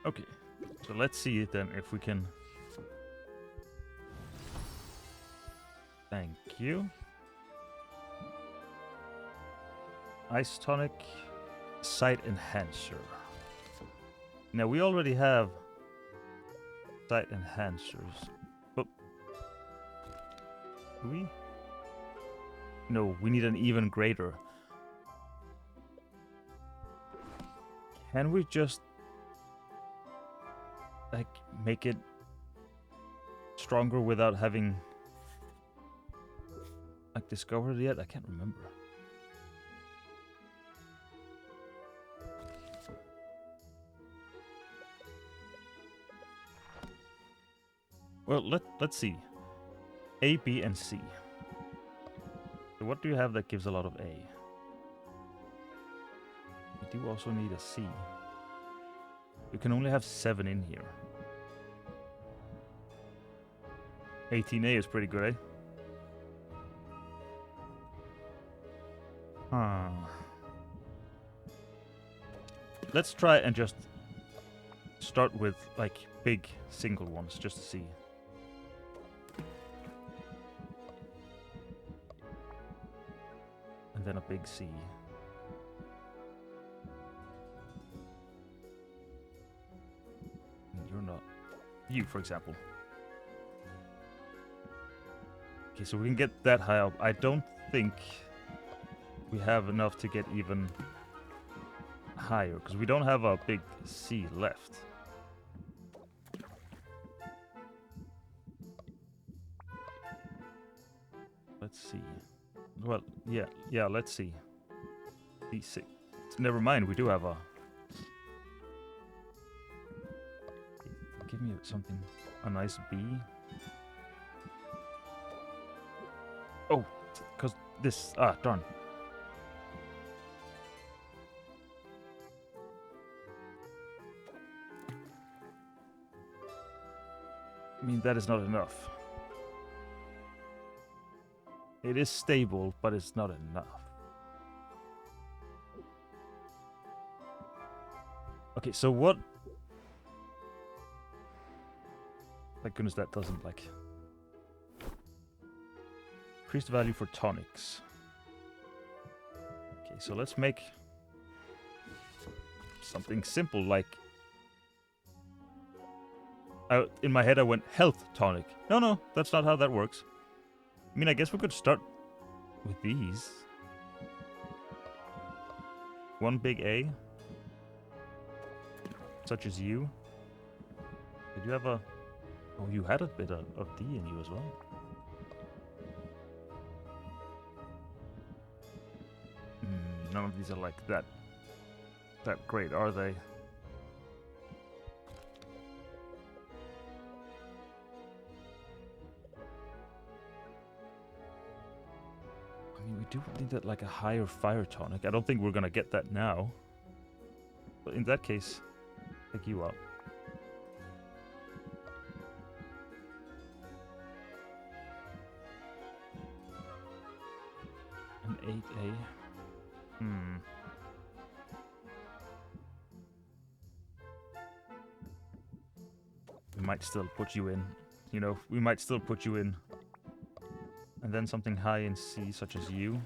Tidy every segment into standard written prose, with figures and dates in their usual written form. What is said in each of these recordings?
Okay, so let's see then if we can... Thank you. Ice tonic, sight enhancer. Now we already have sight enhancers. But do we? No, we need an even greater. Can we just like make it stronger without having like discovered it yet? I can't remember. Well, let's see. A, B, and C. So what do you have that gives a lot of A? We do also need a C. You can only have 7 in here. 18A is pretty good, eh? Huh. Let's try and just start with, like, big single ones, just to see. And then a big C. You're not. You, for example. Okay, so we can get that high up. I don't think we have enough to get even higher, because we don't have a big C left. Let's see. Well, yeah, let's see. D6. Never mind, we do have a... Give me something, a nice B. Oh, because this... Ah, darn. I mean, that is not enough. It is stable, but it's not enough. Okay, so what... Thank goodness that doesn't, like... Increase the value for tonics. Okay, so let's make... something simple, like... in my head I went health tonic. No, that's not how that works. I mean, I guess we could start with these. One big A. Such as you. Did you have a... Oh, you had a bit of D in you as well. None of these are like that great, are they? I mean, we do need that, like a higher fire tonic. I don't think we're gonna get that now. But in that case, pick you up. An 8A. We might still put you in. You know, we might still put you in. And then something high in C, such as you.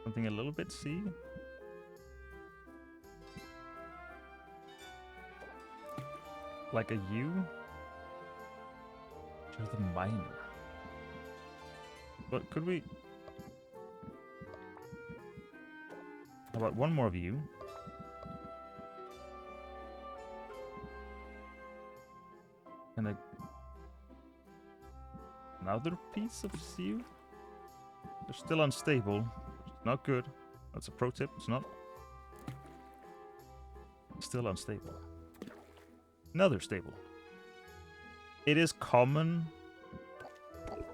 Something a little bit C. Like a U. Just a minor. But could we... How about one more of you? And another piece of C? They're still unstable. Not good. That's a pro tip. It's not. Still unstable. Another stable. It is common,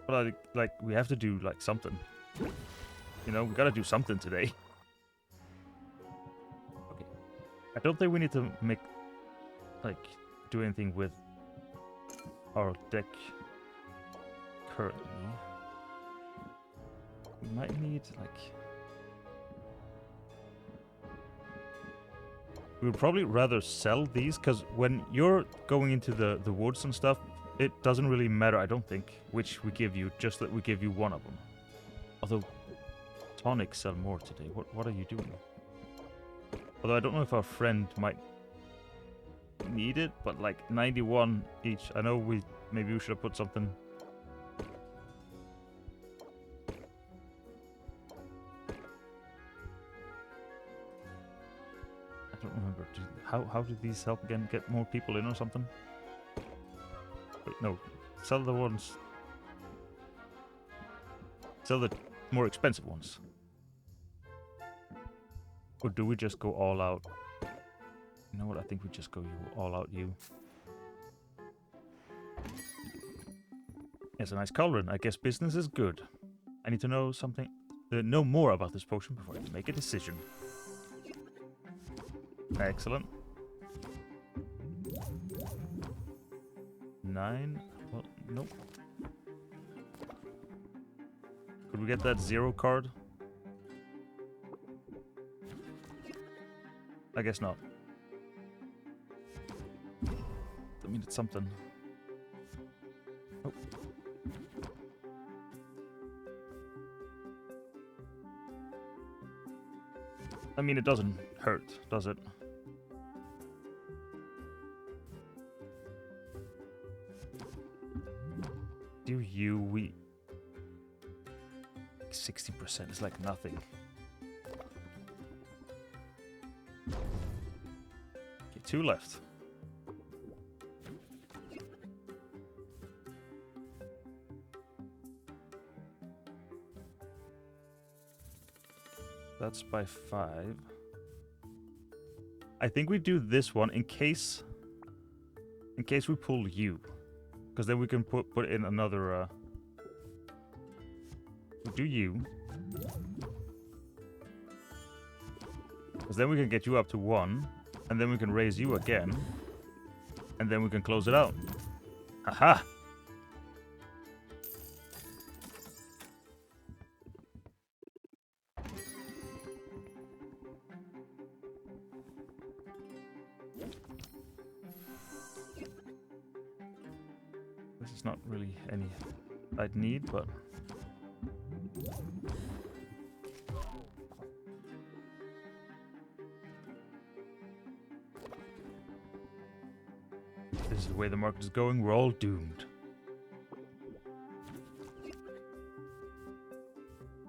but like we have to do like something. You know, we gotta do something today. Okay. I don't think we need to make do anything with our deck currently. We might need We would probably rather sell these, because when you're going into the woods and stuff, it doesn't really matter, I don't think, which we give you, just that we give you one of them. Although, tonics sell more today. What are you doing? Although I don't know if our friend might need it, but like 91 each. I know maybe we should have put something. I don't remember. How did these help again? Get more people in or something? Wait, no. Sell the ones. Sell the more expensive ones. Or do we just go all out? You know what? I think we just go all out you. It's a nice cauldron. I guess business is good. I need to know something. Know more about this potion before I can make a decision. Excellent. 9. Well, nope. Could we get that 0 card? I guess not. I mean, it's something. Oh. I mean, it doesn't hurt, does it? Do you? 60% is like nothing. Okay, 2 left. That's by 5. I think we do this one in case we pull you, because then we can put in another. We'll do you, because then we can get you up to 1, and then we can raise you again, and then we can close it out. Aha! This is not really any I'd need, but this is the way the market is going. We're all doomed.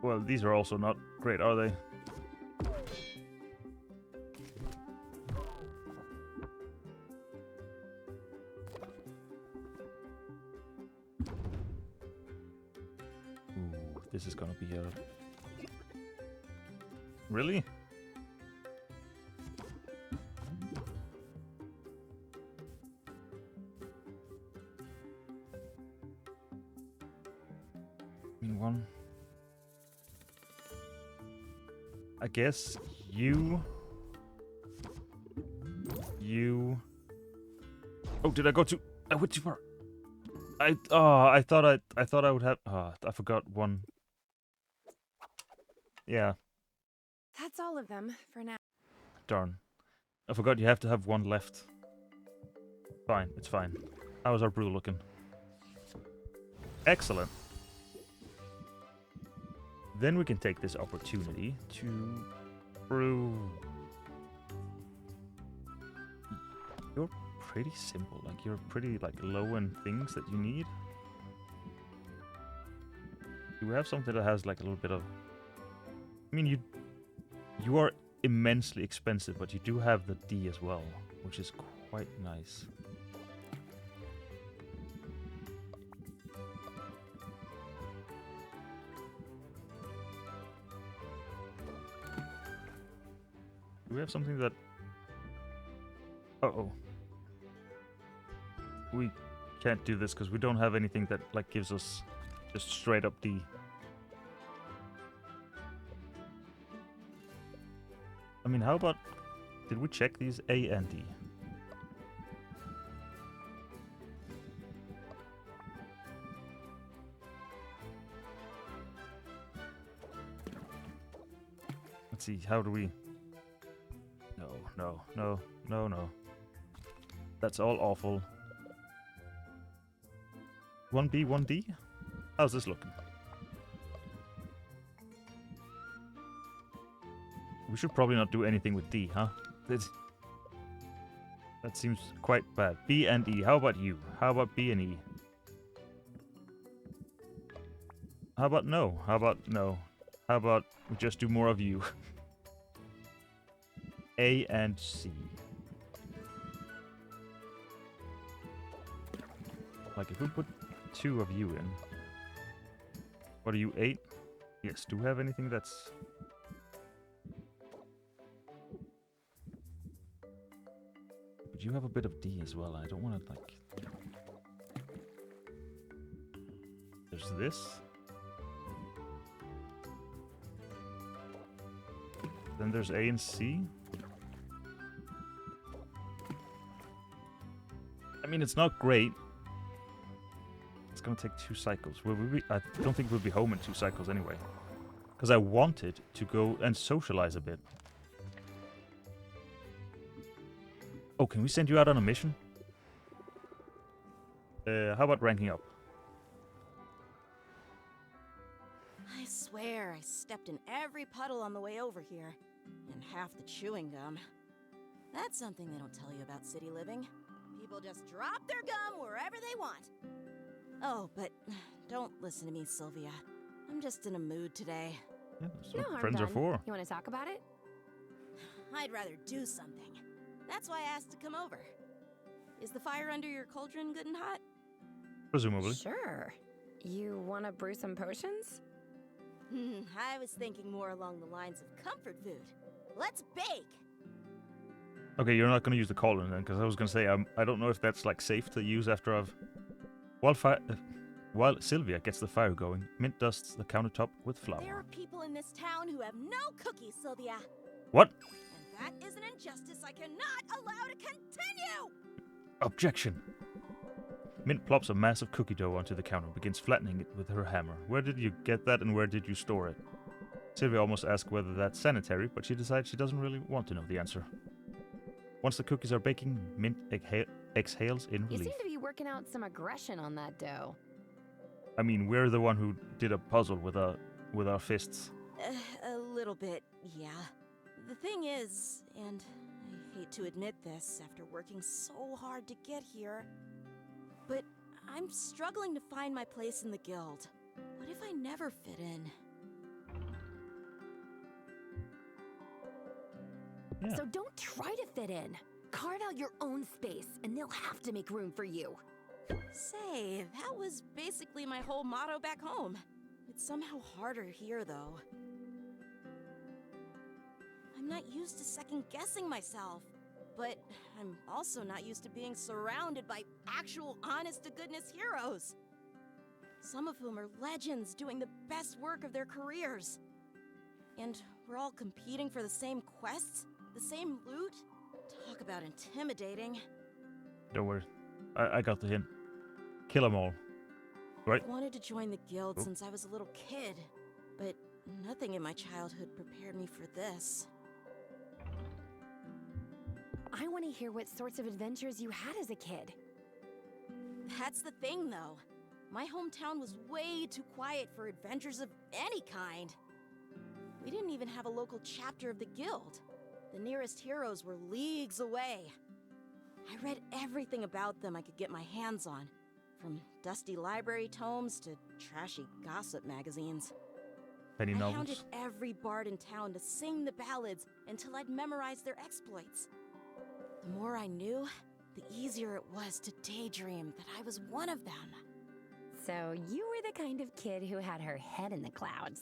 Well, these are also not great, are they? Ooh, this is gonna be a... Really? One. I guess you. Oh, did I go too? I went too far. I thought I would have. I forgot one. Yeah. That's all of them for now. Darn. I forgot you have to have one left. Fine, it's fine. How's our brew looking? Excellent. Then we can take this opportunity to brew. You're pretty simple. Like, you're pretty like low in things that you need. Do we have something that has like a little bit of... I mean, you are immensely expensive, but you do have the D as well, which is quite nice. Do we have something that... Uh-oh. We can't do this because we don't have anything that like gives us just straight up D. I mean, how about... Did we check these A and D? Let's see, how do we... No, no, no, no, no. That's all awful. 1B, 1D? How's this looking? We should probably not do anything with D, huh? That seems quite bad. B and E. How about you? How about B and E? How about no? How about no? How about we just do more of you? A and C. Like if we put 2 of you in. What are you, 8? Yes, do we have anything that's... But you have a bit of D as well. I don't want to like... There's this. Then there's A and C. I mean, it's not great. It's gonna take 2 cycles. I don't think we'll be home in 2 cycles anyway. Because I wanted to go and socialize a bit. Oh, can we send you out on a mission? How about ranking up? I swear I stepped in every puddle on the way over here. And half the chewing gum. That's something they don't tell you about city living. People just drop their gum wherever they want. Oh, but don't listen to me, Sylvia. I'm just in a mood today. Yeah, that's No what harm friends are done. for. You want to talk about it? I'd rather do something. That's why I asked to come over. Is the fire under your cauldron good and hot? Presumably. Sure. You want to brew some potions? I was thinking more along the lines of comfort food. Let's bake! Okay, you're not gonna use the cauldron then, because I was gonna say I don't know if that's like safe to use after I've while Sylvia gets the fire going, Mint dusts the countertop with flour. There are people in this town who have no cookies, Sylvia. What? And that is an injustice I cannot allow to continue! Objection! Mint plops a massive cookie dough onto the counter and begins flattening it with her hammer. Where did you get that and where did you store it? Sylvia almost asks whether that's sanitary, but she decides she doesn't really want to know the answer. Once the cookies are baking, Mint exhales in You relief. seem to be working out some aggression on that dough. I mean, we're the one who did a puzzle with our fists. A little bit, yeah. The thing is, and I hate to admit this after working so hard to get here, but I'm struggling to find my place in the guild. What if I never fit in? Yeah. So don't try to fit in. Carve out your own space, and they'll have to make room for you. Say, that was basically my whole motto back home. It's somehow harder here, though. I'm not used to second-guessing myself, but I'm also not used to being surrounded by actual honest-to-goodness heroes. Some of whom are legends doing the best work of their careers. And we're all competing for the same quests, the same loot. Talk about intimidating. Don't worry. I got the hint. Kill them all. Right? I wanted to join the guild since I was a little kid, but nothing in my childhood prepared me for this. I want to hear what sorts of adventures you had as a kid. That's the thing, though. My hometown was way too quiet for adventures of any kind. We didn't even have a local chapter of the guild. The nearest heroes were leagues away. I read everything about them I could get my hands on, from dusty library tomes to trashy gossip magazines. Penny I novels. hounded every bard in town to sing the ballads until I'd memorized their exploits. The more I knew, the easier it was to daydream that I was one of them. So you were the kind of kid who had her head in the clouds.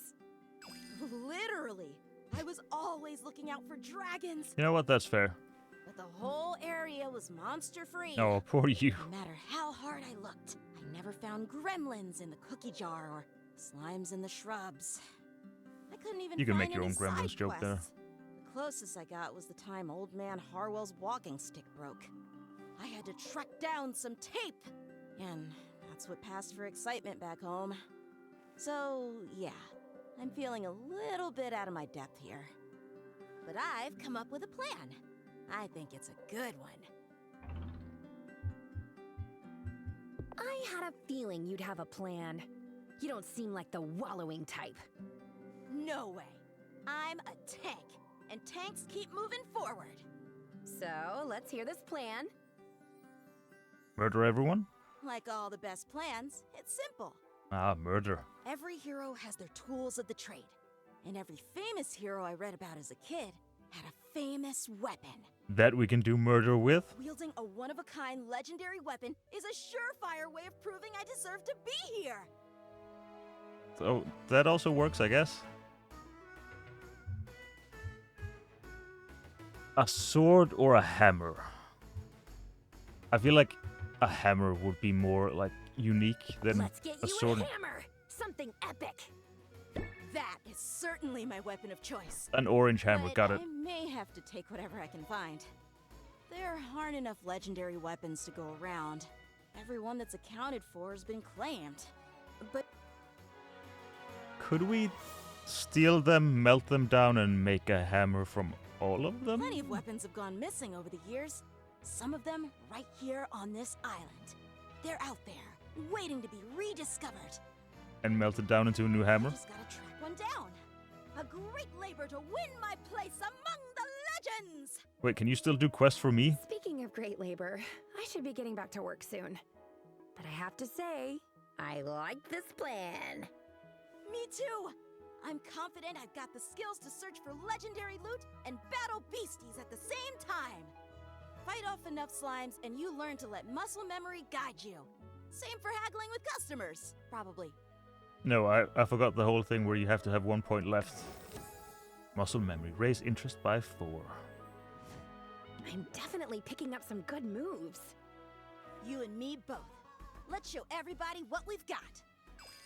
Literally, I was always looking out for dragons, You know what? That's fair. but the whole area was monster-free. Oh, poor you. No matter how hard I looked, I never found gremlins in the cookie jar or slimes in the shrubs. I couldn't even You can find make your any own gremlins side joke there. quests. The closest I got was the time old man Harwell's walking stick broke. I had to track down some tape, and that's what passed for excitement back home. So, yeah, I'm feeling a little bit out of my depth here. But I've come up with a plan. I think it's a good one. I had a feeling you'd have a plan. You don't seem like the wallowing type. No way. I'm a tank, and tanks keep moving forward. So, let's hear this plan. Murder everyone? Like all the best plans, it's simple. Ah, murder. Every hero has their tools of the trade. And every famous hero I read about as a kid had a famous weapon. That we can do murder with? Wielding a one-of-a-kind legendary weapon is a surefire way of proving I deserve to be here. So, that also works, I guess. A sword or a hammer? I feel like a hammer would be more, like, unique than Let's get a you sword. a hammer! Something epic! That is certainly my weapon of choice. An orange hammer, But got it. I may have to take whatever I can find. There aren't enough legendary weapons to go around. Every one that's accounted for has been claimed. But Could we steal them, melt them down, and make a hammer from all of them? plenty of weapons have gone missing over the years. Some of them right here on this island. They're out there, waiting to be rediscovered. And melted down into a new hammer? Just gotta track one down. A great labor to win my place among the legends! Wait, can you still do quests for me? Speaking of great labor, I should be getting back to work soon. But I have to say, I like this plan. Me too! I'm confident I've got the skills to search for legendary loot and battle beasties at the same time. Fight off enough slimes and you learn to let muscle memory guide you. Same for haggling with customers, probably. No, I forgot the whole thing where you have to have 1 point left. Muscle memory. Raise interest by 4. I'm definitely picking up some good moves. You and me both. Let's show everybody what we've got.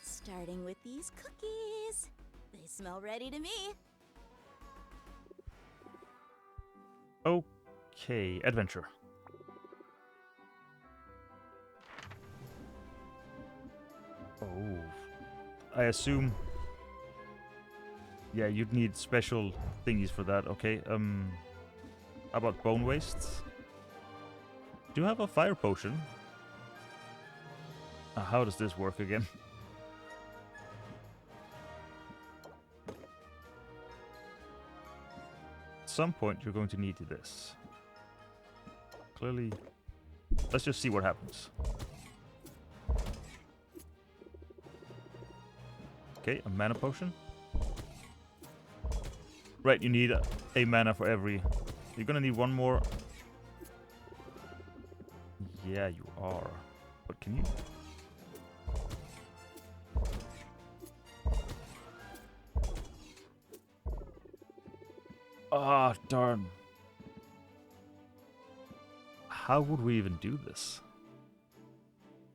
Starting with these cookies. They smell ready to me. Okay, adventure. Oh. I assume... Yeah, you'd need special thingies for that. Okay, how about bone wastes? Do you have a fire potion? How does this work again? At some point you're going to need this. Clearly... Let's just see what happens. Okay, a mana potion. Right, you need a mana for every... You're gonna need one more. Yeah, you are. But can you... Ah, darn. How would we even do this?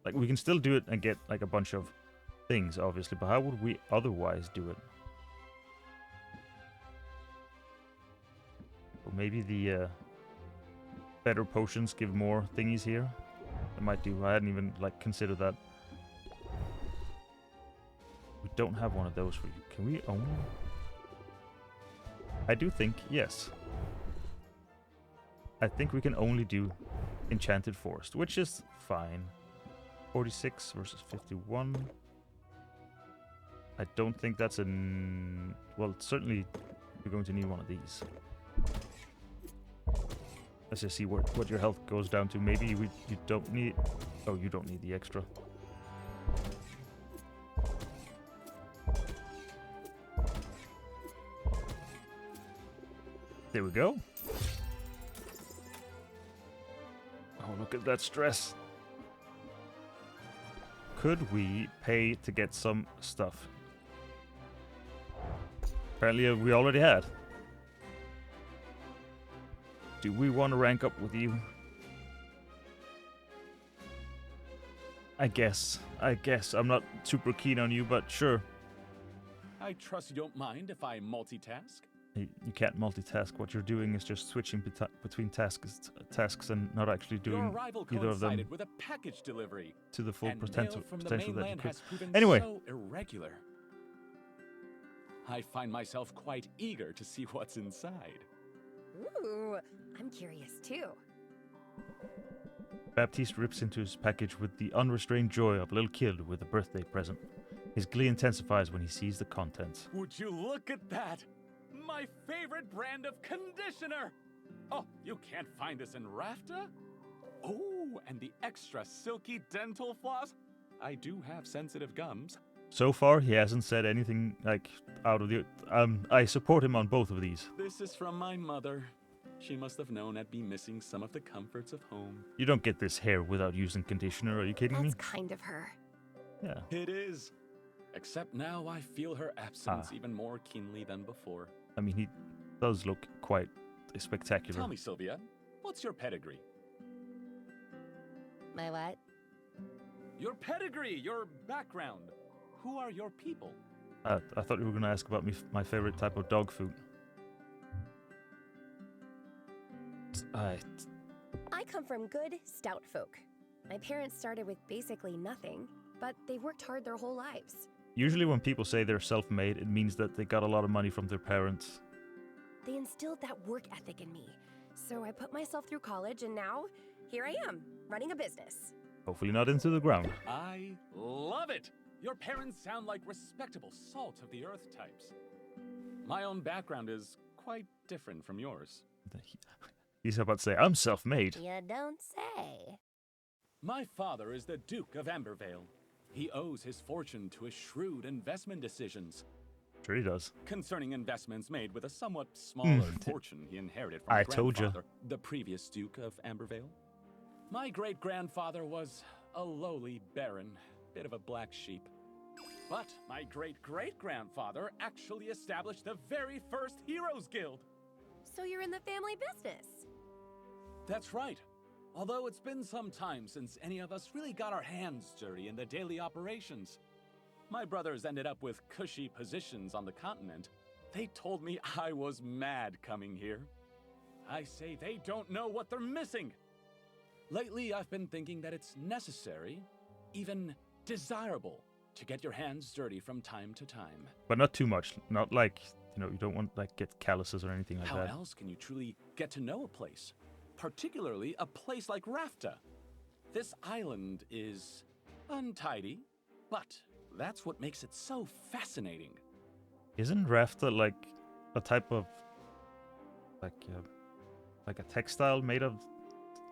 Like, we can still do it and get, like, a bunch of things, obviously, but how would we otherwise do it? Or maybe the better potions give more thingies here. It might do. I hadn't even, like, considered that. We don't have one of those for you. Can we own them? I do think, yes. I think we can only do Enchanted Forest, which is fine. 46 versus 51. I don't think that's an... Well, certainly you're going to need one of these. Let's just see what your health goes down to. Maybe you don't need... Oh, you don't need the extra. There we go. Oh, look at that stress. Could we pay to get some stuff? Apparently we already had. Do we want to rank up with you? I guess. I'm not super keen on you, but sure. I trust you don't mind if I multitask? You can't multitask. What you're doing is just switching between tasks and not actually Your doing arrival either of them coincided with a package delivery, to the full and potential mail from the that you mainland could. has proven Anyway. so irregular. I find myself quite eager to see what's inside. Ooh, I'm curious too. Baptiste rips into his package with the unrestrained joy of a little kid with a birthday present. His glee intensifies when he sees the contents. Would you look at that? My favorite brand of conditioner! Oh, you can't find this in Rafta? Oh, and the extra silky dental floss? I do have sensitive gums. So far, he hasn't said anything like out of the. I support him on both of these. This is from my mother. She must have known I'd be missing some of the comforts of home. You don't get this hair without using conditioner. Are you kidding me? That's kind of her. Yeah. It is. Except now I feel her absence even more keenly than before. I mean, he does look quite spectacular. Tell me, Sylvia, what's your pedigree? My what? Your pedigree, your background. Who are your people? I thought you were going to ask about my favorite type of dog food. I come from good, stout folk. My parents started with basically nothing, but they've worked hard their whole lives. Usually when people say they're self-made, it means that they got a lot of money from their parents. They instilled that work ethic in me. So I put myself through college, and now, here I am, running a business. Hopefully not into the ground. I love it! Your parents sound like respectable salt of the earth types. My own background is quite different from yours. He's about to say, I'm self-made. You don't say. My father is the Duke of Ambervale. He owes his fortune to his shrewd investment decisions. Sure he does. Concerning investments made with a somewhat smaller fortune he inherited from I his told ya. grandfather, the previous Duke of Ambervale. My great-grandfather was a lowly baron, bit of a black sheep. But my great-great-grandfather actually established the very first Heroes Guild. So you're in the family business. That's right. Although it's been some time since any of us really got our hands dirty in the daily operations. My brothers ended up with cushy positions on the continent. They told me I was mad coming here. I say they don't know what they're missing. Lately, I've been thinking that it's necessary, even desirable, to get your hands dirty from time to time. But not too much. Not like, you don't want like get calluses or anything like How that. else can you truly get to know a place? Particularly a place like Rafta. This island is untidy, but that's what makes it so fascinating. Isn't Rafta like a type of like a textile made of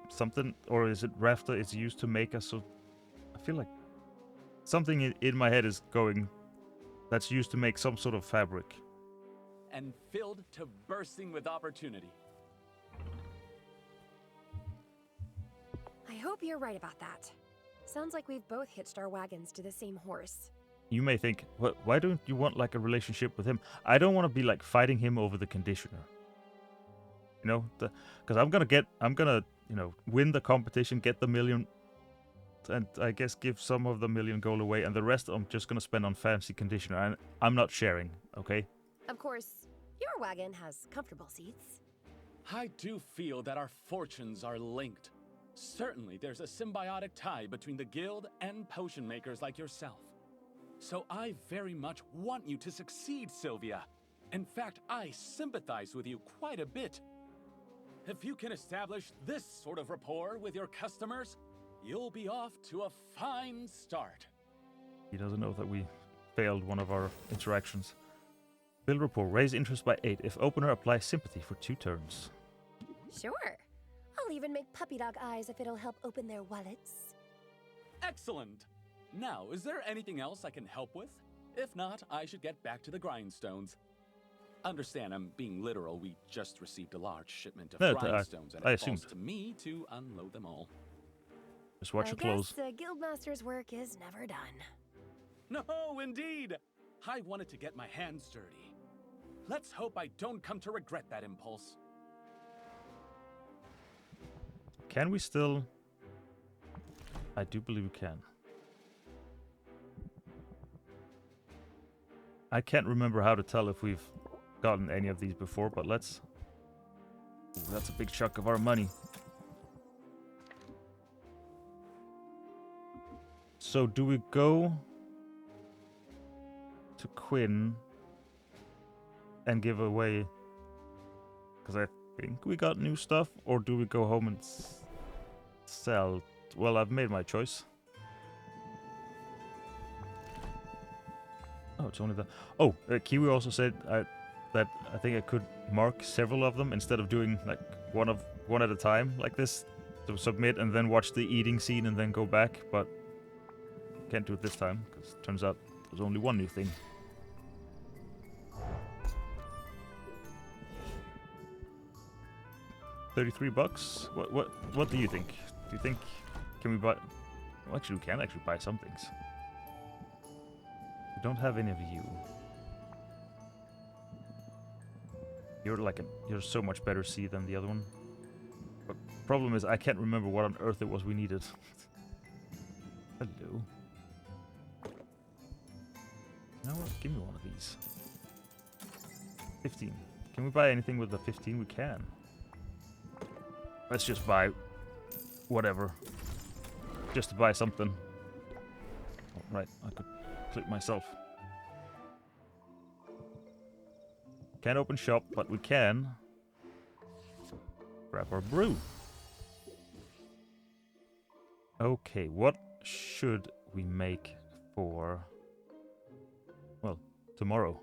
something, or is it Rafta is used to make us? So I feel like something in my head is going that's used to make some sort of fabric. And filled to bursting with opportunity. I hope you're right about that. Sounds like we've both hitched our wagons to the same horse. You may think, why don't you want like a relationship with him? I don't want to be like fighting him over the conditioner. Because I'm gonna win the competition, get the million, and I guess give some of the million gold away, and the rest I'm just gonna spend on fancy conditioner, and I'm not sharing, okay? Of course, your wagon has comfortable seats. I do feel that our fortunes are linked. Certainly, there's a symbiotic tie between the guild and potion makers like yourself. So I very much want you to succeed, Sylvia. In fact, I sympathize with you quite a bit. If you can establish this sort of rapport with your customers, you'll be off to a fine start. He doesn't know that we failed one of our interactions. Build rapport. Raise interest by 8 if opener applies sympathy for 2 turns. Sure. I'll even make puppy dog eyes if it'll help open their wallets. Excellent! Now, is there anything else I can help with? If not, I should get back to the grindstones. Understand, I'm being literal. We just received a large shipment of No, grindstones, and I it falls assumed. to me to unload them all. Just watch your clothes. I guess the guildmaster's work is never done. No, indeed! I wanted to get my hands dirty. Let's hope I don't come to regret that impulse. Can we still? I do believe we can. I can't remember how to tell if we've gotten any of these before, but let's... Ooh, that's a big chunk of our money. So do we go to Quinn and give away... Because think we got new stuff, or do we go home and sell? Well, I've made my choice. Oh, it's only the... Oh, Kiwi also said that I think I could mark several of them instead of doing like one at a time like this to submit and then watch the eating scene and then go back, but can't do it this time because it turns out there's only one new thing. $33. What do you think? Do you think can we buy? Well, actually, we can actually buy some things. We don't have any of you. You're so much better C than the other one. But problem is I can't remember what on earth it was we needed. Hello. Now what? Give me one of these. 15. Can we buy anything with the 15? We can. Let's just buy whatever. Just to buy something. Oh, right, I could click myself. Can't open shop, but we can grab our brew. Okay, what should we make for, well, tomorrow?